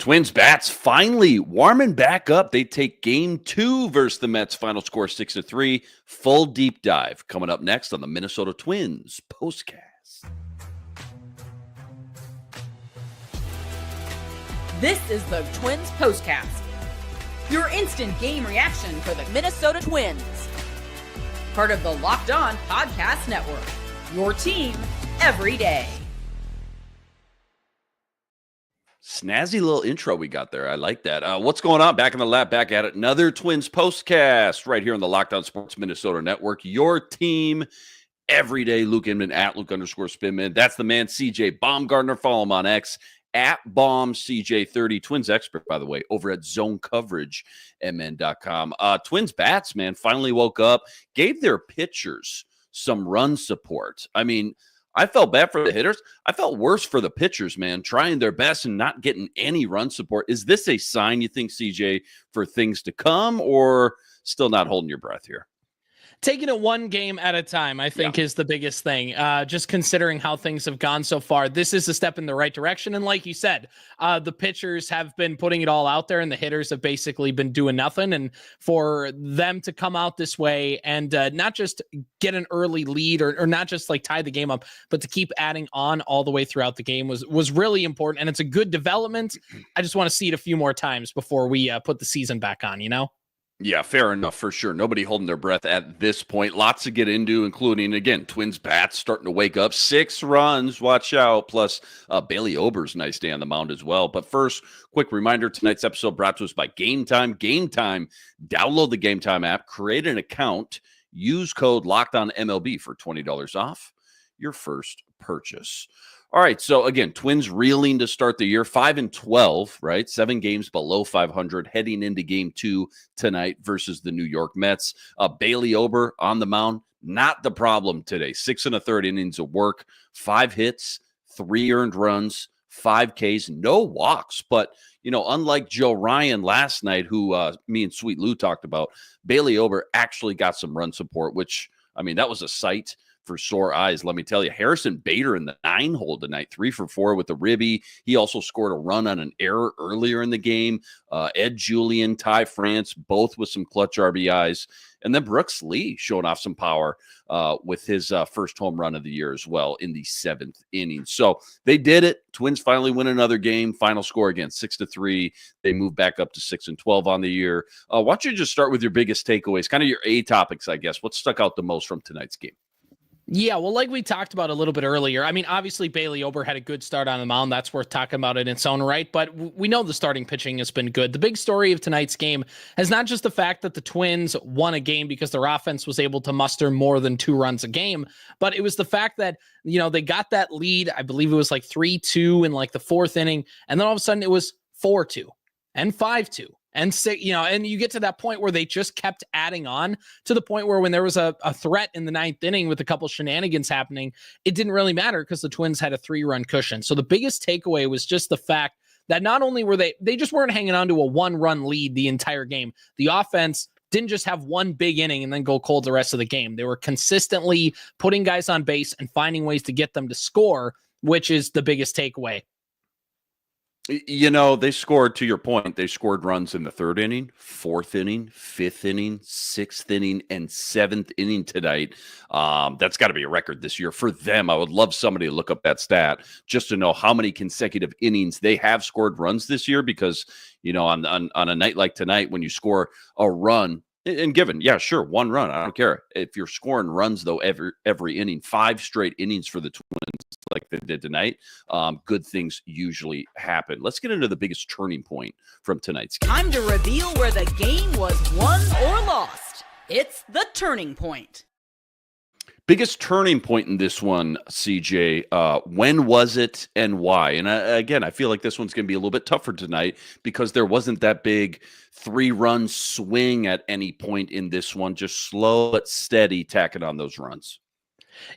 Twins bats finally warming back up. They take game 2 versus the Mets. Final score 6-3. Full deep dive coming up next on the Minnesota Twins postcast. This is the Twins postcast. Your instant game reaction for the Minnesota Twins. Part of the Locked On Podcast Network. Your team every day. Snazzy little intro we got there. I like that. What's going on? Back in the lab, back at it. Another Twins postcast right here on the Locked On Sports Minnesota Network. Your team every day. Luke Inman at Luke_Spinman. That's the man, CJ Baumgartner. Follow him on X at BombCJ30. Twins expert, by the way, over at Zone Coverage, MN.com. Twins bats, man, finally woke up, gave their pitchers some run support. I mean, I felt bad for the hitters. I felt worse for the pitchers, man, trying their best and not getting any run support. Is this a sign, you think, CJ, for things to come, or still not holding your breath here? Taking it one game at a time, I think, is the biggest thing. Just considering how things have gone so far, this is a step in the right direction. And like you said, the pitchers have been putting it all out there, and the hitters have basically been doing nothing. And for them to come out this way and not just get an early lead or not just like tie the game up, but to keep adding on all the way throughout the game was really important. And it's a good development. I just want to see it a few more times before we put the season back on, you know? Yeah, fair enough, for sure. Nobody holding their breath at this point. Lots to get into, including, again, Twins bats starting to wake up. 6 runs, watch out. Plus, Bailey Ober's nice day on the mound as well. But first, quick reminder, tonight's episode brought to us by Game Time. Game Time, download the Game Time app, create an account, use code LOCKEDONMLB for $20 off your first purchase. All right, so again, Twins reeling to start the year, 5-12, right? 7 games below 500, heading into game 2 tonight versus the New York Mets. Bailey Ober on the mound, not the problem today. 6 1/3 innings of work, 5 hits, 3 earned runs, 5 Ks, no walks. But, you know, unlike Joe Ryan last night, who me and Sweet Lou talked about, Bailey Ober actually got some run support, which, I mean, that was a sight for sore eyes, let me tell you. Harrison Bader in the 9-hole tonight, 3 for 4 with a ribby. He also scored a run on an error earlier in the game. Ed Julian, Ty France, both with some clutch RBIs. And then Brooks Lee showing off some power with his first home run of the year as well in the 7th inning. So they did it. Twins finally win another game. Final score again, 6-3. They move back up to 6-12 on the year. Why don't you just start with your biggest takeaways, kind of your A topics, I guess. What stuck out the most from tonight's game? Yeah, well, like we talked about a little bit earlier, I mean, obviously Bailey Ober had a good start on the mound. That's worth talking about in its own right, but we know the starting pitching has been good. The big story of tonight's game is not just the fact that the Twins won a game because their offense was able to muster more than 2 runs a game, but it was the fact that, you know, they got that lead. I believe it was like 3-2 in like the 4th inning, and then all of a sudden it was 4-2 and 5-2. And you know, and you get to that point where they just kept adding on to the point where when there was a threat in the 9th inning with a couple shenanigans happening, it didn't really matter because the Twins had a 3-run cushion. So the biggest takeaway was just the fact that not only were they just weren't hanging on to a 1-run lead the entire game. The offense didn't just have one big inning and then go cold the rest of the game. They were consistently putting guys on base and finding ways to get them to score, which is the biggest takeaway. You know, they scored, to your point, they scored runs in the 3rd inning, 4th inning, 5th inning, 6th inning, and 7th inning tonight. That's got to be a record this year for them. I would love somebody to look up that stat just to know how many consecutive innings they have scored runs this year, because, you know, on a night like tonight, when you score a run, and given, yeah, sure, 1 run, I don't care. If you're scoring runs, though, every inning, 5 straight innings for the Twins like they did tonight, good things usually happen. Let's get into the biggest turning point from tonight's game. Time to reveal where the game was won or lost. It's the turning point. Biggest turning point in this one, CJ, when was it and why? And again, I feel like this one's going to be a little bit tougher tonight because there wasn't that big 3-run swing at any point in this one. Just slow but steady tacking on those runs.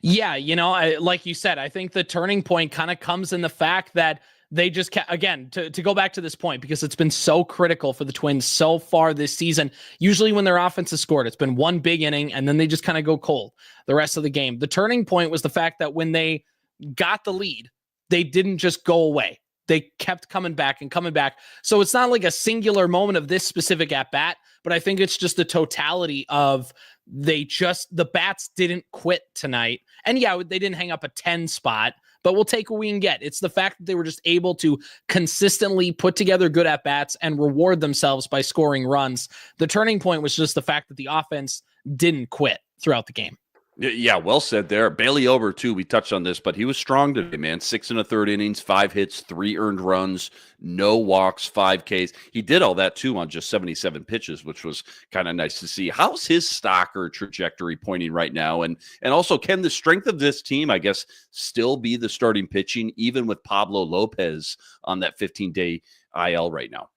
Yeah, you know, like you said, I think the turning point kind of comes in the fact that they just, again, to go back to this point, because it's been so critical for the Twins so far this season. Usually when their offense has scored, it's been one big inning, and then they just kind of go cold the rest of the game. The turning point was the fact that when they got the lead, they didn't just go away. they kept coming back and coming back. So it's not like a singular moment of this specific at bat, but I think it's just the totality of the bats didn't quit tonight. And yeah, they didn't hang up a 10 spot, but we'll take what we can get. It's the fact that they were just able to consistently put together good at bats and reward themselves by scoring runs. The turning point was just the fact that the offense didn't quit throughout the game. Yeah, well said there. Bailey Ober, too. We touched on this, but he was strong today, man. 6 1/3 innings, 5 hits, 3 earned runs, no walks, 5 Ks. He did all that, too, on just 77 pitches, which was kind of nice to see. How's his stock or trajectory pointing right now? And also, can the strength of this team, I guess, still be the starting pitching, even with Pablo Lopez on that 15-day IL right now?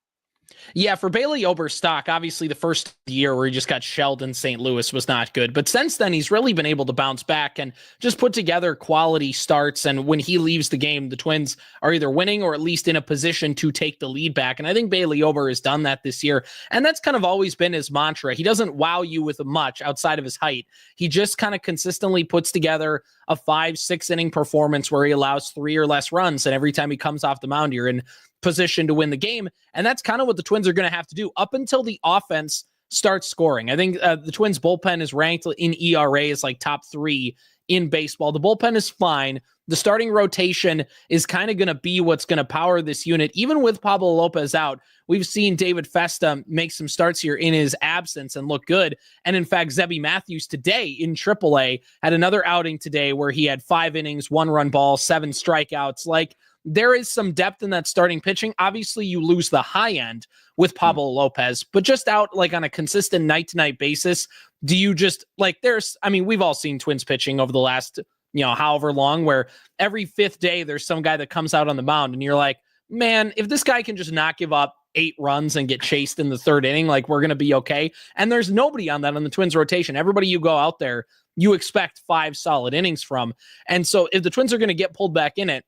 Yeah, for Bailey Ober's stock, obviously the first year where he just got shelled in St. Louis was not good. But since then, he's really been able to bounce back and just put together quality starts. And when he leaves the game, the Twins are either winning or at least in a position to take the lead back. And I think Bailey Ober has done that this year. And that's kind of always been his mantra. He doesn't wow you with much outside of his height. He just kind of consistently puts together a 5-6 inning performance where he allows 3 or less runs. And every time he comes off the mound, you're in position to win the game. And that's kind of what the Twins are going to have to do up until the offense starts scoring. I think the Twins bullpen is ranked in ERA as like top 3 in baseball. The bullpen is fine. The starting rotation is kind of going to be what's going to power this unit. Even with Pablo Lopez out, we've seen David Festa make some starts here in his absence and look good. And in fact, Zebby Matthews today in AAA had another outing today where he had 5 innings, 1 run ball, 7 strikeouts. Like, there is some depth in that starting pitching. Obviously, you lose the high end with Pablo Lopez, but just out like on a consistent night-to-night basis, do you just like we've all seen Twins pitching over the last, however long, where every 5th day there's some guy that comes out on the mound and you're like, man, if this guy can just not give up 8 runs and get chased in the 3rd inning, like we're going to be okay. And there's nobody on that on the Twins rotation. Everybody you go out there, you expect 5 solid innings from. And so if the Twins are going to get pulled back in it,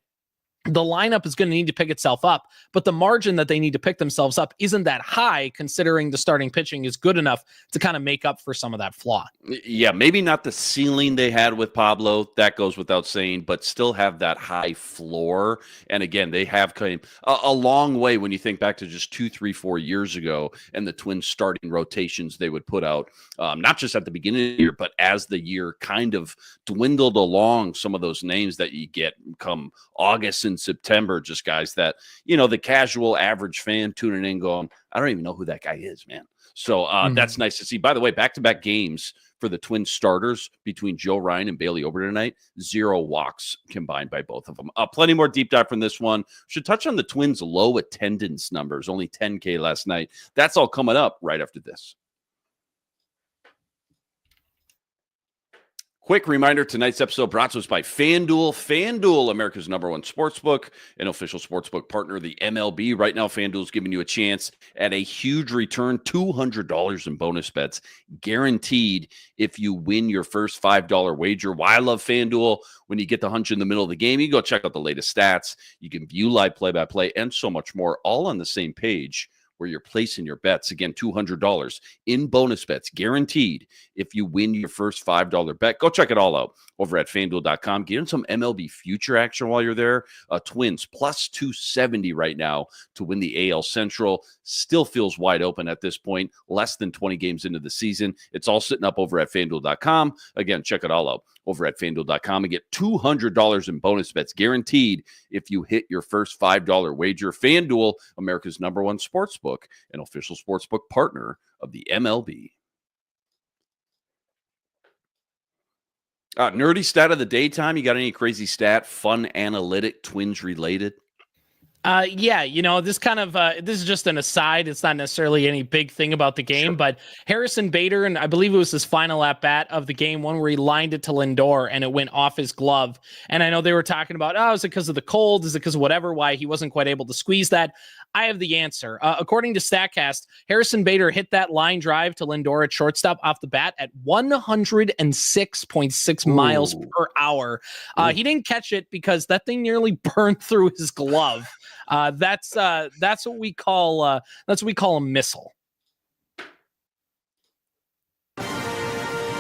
the lineup is going to need to pick itself up, but the margin that they need to pick themselves up isn't that high, considering the starting pitching is good enough to kind of make up for some of that flaw. Yeah, maybe not the ceiling they had with Pablo, that goes without saying, but still have that high floor. And again, they have come a long way when you think back to just 2, 3, 4 years ago and the Twins starting rotations they would put out, not just at the beginning of the year, but as the year kind of dwindled along, some of those names that you get come August and September, just guys that, the casual average fan tuning in going, I don't even know who that guy is, man. So that's nice to see. By the way, back-to-back games for the Twins starters between Joe Ryan and Bailey Ober tonight, 0 walks combined by both of them. Plenty more deep dive from this one. Should touch on the Twins' low attendance numbers, only 10K last night. That's all coming up right after this. Quick reminder, tonight's episode brought to us by FanDuel. FanDuel, America's #1 sportsbook, an official sportsbook partner of the MLB. Right now, FanDuel is giving you a chance at a huge return, $200 in bonus bets, guaranteed if you win your first $5 wager. Why I love FanDuel, when you get the hunch in the middle of the game, you go check out the latest stats. You can view live play-by-play and so much more, all on the same page where you're placing your bets. Again, $200 in bonus bets, guaranteed if you win your first $5 bet. Go check it all out over at FanDuel.com. Get in some MLB future action while you're there. Twins plus 270 right now to win the AL Central. Still feels wide open at this point, less than 20 games into the season. It's all sitting up over at FanDuel.com. Again, check it all out over at FanDuel.com and get $200 in bonus bets guaranteed if you hit your first $5 wager. FanDuel, America's #1 sportsbook, an official sportsbook partner of the MLB. Nerdy stat of the daytime. You got any crazy stat, fun analytic, Twins related? Yeah, this kind of this is just an aside. It's not necessarily any big thing about the game, but Harrison Bader, and I believe it was his final at bat of the game, one where he lined it to Lindor and it went off his glove. And I know they were talking about, is it because of the cold? Is it because of whatever? Why he wasn't quite able to squeeze that? I have the answer. According to StatCast, Harrison Bader hit that line drive to Lindor at shortstop off the bat at 106.6 miles per hour. He didn't catch it because that thing nearly burned through his glove. That's what we call a missile.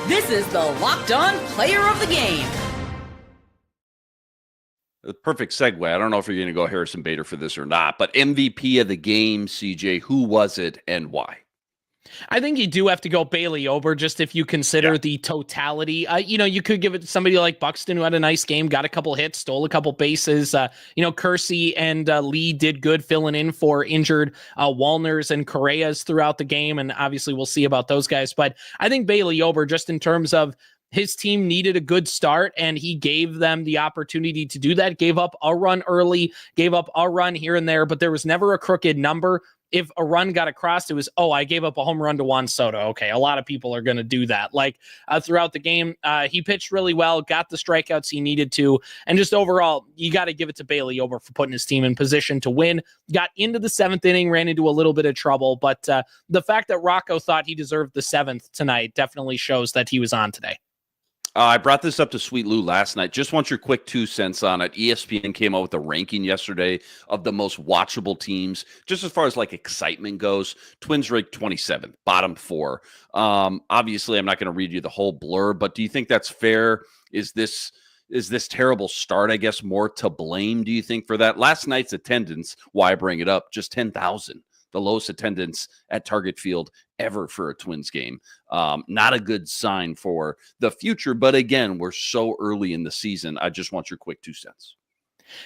This is the Locked On Player of the Game. A perfect segue. I don't know if you're going to go Harrison Bader for this or not, but MVP of the game, CJ, who was it and why? I think you do have to go Bailey Ober, just if you consider the totality. You could give it to somebody like Buxton, who had a nice game, got a couple hits, stole a couple bases. Kersey and Lee did good filling in for injured Wallners and Correas throughout the game, and obviously we'll see about those guys. But I think Bailey Ober, just in terms of his team needed a good start, and he gave them the opportunity to do that. Gave up a run early, gave up a run here and there, but there was never a crooked number. If a run got across, it was, I gave up a home run to Juan Soto. Okay, a lot of people are going to do that. Throughout the game, he pitched really well, got the strikeouts he needed to, and just overall, you got to give it to Bailey Ober for putting his team in position to win. Got into the 7th inning, ran into a little bit of trouble, but the fact that Rocco thought he deserved the 7th tonight definitely shows that he was on today. I brought this up to Sweet Lou last night. Just want your quick 2 cents on it. ESPN came out with a ranking yesterday of the most watchable teams, just as far as excitement goes. Twins ranked 27th, bottom 4. Obviously, I'm not going to read you the whole blurb, but do you think that's fair? Is this terrible start, I guess, more to blame, do you think, for that? Last night's attendance, why I bring it up, just 10,000. The lowest attendance at Target Field ever for a Twins game. Not a good sign for the future. But again, we're so early in the season. I just want your quick 2 cents.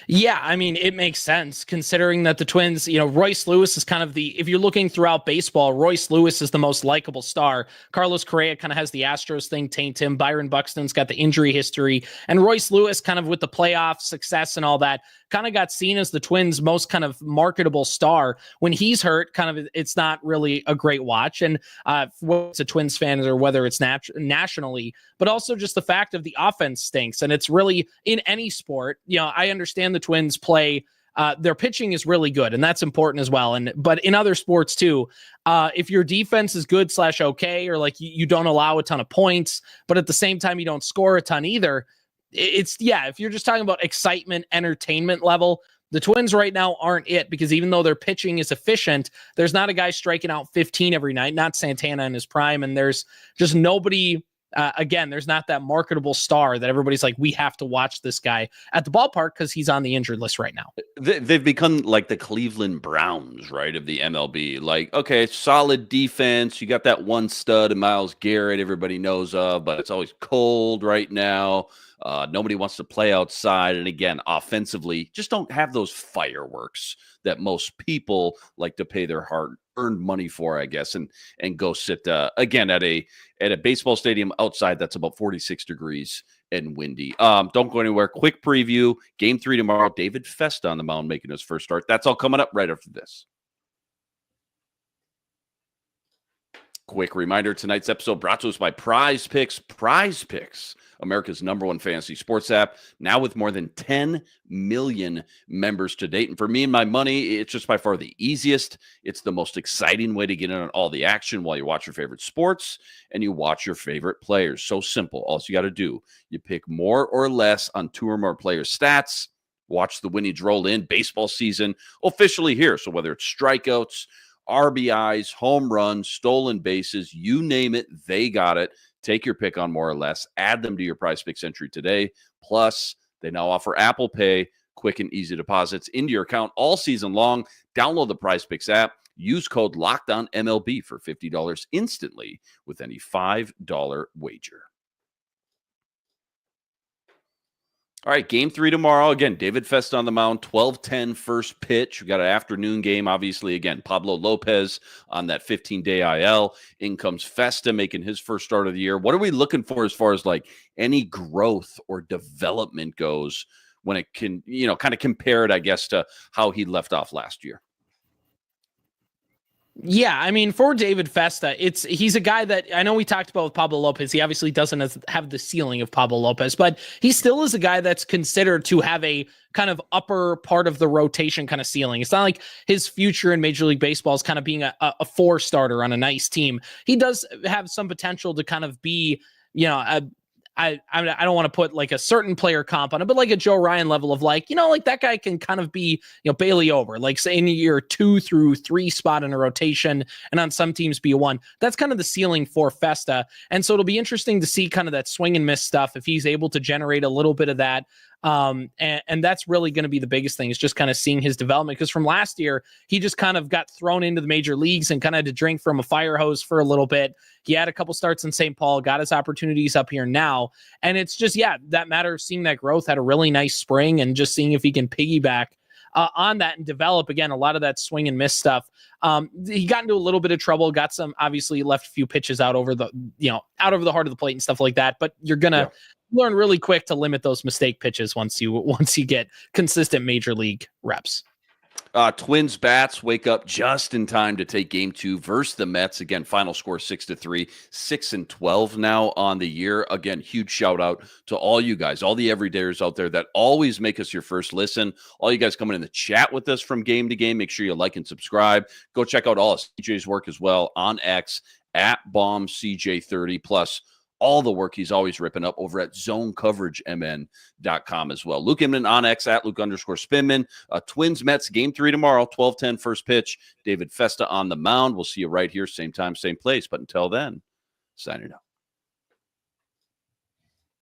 Yeah, I mean, it makes sense considering that the Twins, Royce Lewis is kind of if you're looking throughout baseball, Royce Lewis is the most likable star. Carlos Correa kind of has the Astros thing taint him. Byron Buxton's got the injury history. And Royce Lewis kind of with the playoff success and all that kind of got seen as the Twins' most kind of marketable star. When he's hurt, kind of it's not really a great watch. And whether it's a Twins fan or whether it's nationally, but also just the fact of the offense stinks. And it's really in any sport, I understand the Twins play, their pitching is really good, and that's important as well. But in other sports too, if your defense is good / okay, or you don't allow a ton of points, but at the same time you don't score a ton either, if you're just talking about excitement, entertainment level, the Twins right now aren't it, because even though their pitching is efficient, there's not a guy striking out 15 every night, not Santana in his prime, and there's just nobody. Again, there's not that marketable star that everybody's like, we have to watch this guy at the ballpark because he's on the injured list right now. They've become like the Cleveland Browns, right, of the MLB. Okay, solid defense. You got that one stud in Myles Garrett everybody knows of, but it's always cold right now. Nobody wants to play outside. And again, offensively, just don't have those fireworks that most people like to pay their hard-earned money for, I guess, and go sit again at a baseball stadium outside that's about 46 degrees and windy. Don't go anywhere. Quick preview. Game 3 tomorrow. David Festa on the mound making his first start. That's all coming up right after this. Quick reminder, tonight's episode brought to us by Prize Picks. Prize Picks, America's #1 fantasy sports app, now with more than 10 million members to date. And for me and my money, it's just by far the easiest. It's the most exciting way to get in on all the action while you watch your favorite sports and you watch your favorite players. So simple. All you got to do, you pick more or less on 2 or more players' stats, watch the winnings roll in. Baseball season officially here. So whether it's strikeouts, RBIs, home runs, stolen bases, you name it, they got it. Take your pick on more or less. Add them to your Prize Picks entry today. Plus, they now offer Apple Pay, quick and easy deposits into your account all season long. Download the Prize Picks app. Use code LOCKEDONMLB for $50 instantly with any $5 wager. All right, game 3 tomorrow. Again, David Festa on the mound, 12:10 first pitch. We got an afternoon game, obviously. Again, Pablo Lopez on that 15-day IL. In comes Festa making his first start of the year. What are we looking for as far as any growth or development goes when it can, kind of compare it, I guess, to how he left off last year? Yeah, I mean, for David Festa, he's a guy that I know we talked about with Pablo Lopez. He obviously doesn't have the ceiling of Pablo Lopez, but he still is a guy that's considered to have a kind of upper part of the rotation kind of ceiling. It's not like his future in Major League Baseball is kind of being a 4 starter on a nice team. He does have some potential to kind of be, I don't want to put a certain player comp on it, but a Joe Ryan level of that guy can kind of be, Bailey Ober, say in your 2 through 3 spot in a rotation, and on some teams be a 1. That's kind of the ceiling for Festa. And so it'll be interesting to see kind of that swing and miss stuff if he's able to generate a little bit of that. And that's really going to be the biggest thing, is just kind of seeing his development. Because from last year, he just kind of got thrown into the major leagues and kind of had to drink from a fire hose for a little bit. He had a couple starts in St. Paul, got his opportunities up here now. And it's just, that matter of seeing that growth, had a really nice spring, and just seeing if he can piggyback on that and develop, again, a lot of that swing and miss stuff. He got into a little bit of trouble, obviously left a few pitches out over the heart of the plate and stuff like that. But you're going to learn really quick to limit those mistake pitches once you get consistent major league reps. Twins bats wake up just in time to take game 2 versus the Mets. Again, final score 6-3, 6-12 now on the year. Again, huge shout out to all you guys, all the everydayers out there that always make us your first listen. All you guys coming in the chat with us from game to game. Make sure you like and subscribe. Go check out all of CJ's work as well on X at BombCJ30, plus all the work he's always ripping up over at ZoneCoverageMN.com as well. Luke Inman on X at Luke_Spinman. Twins Mets game 3 tomorrow, 12:10 first pitch. David Festa on the mound. We'll see you right here, same time, same place. But until then, signing out.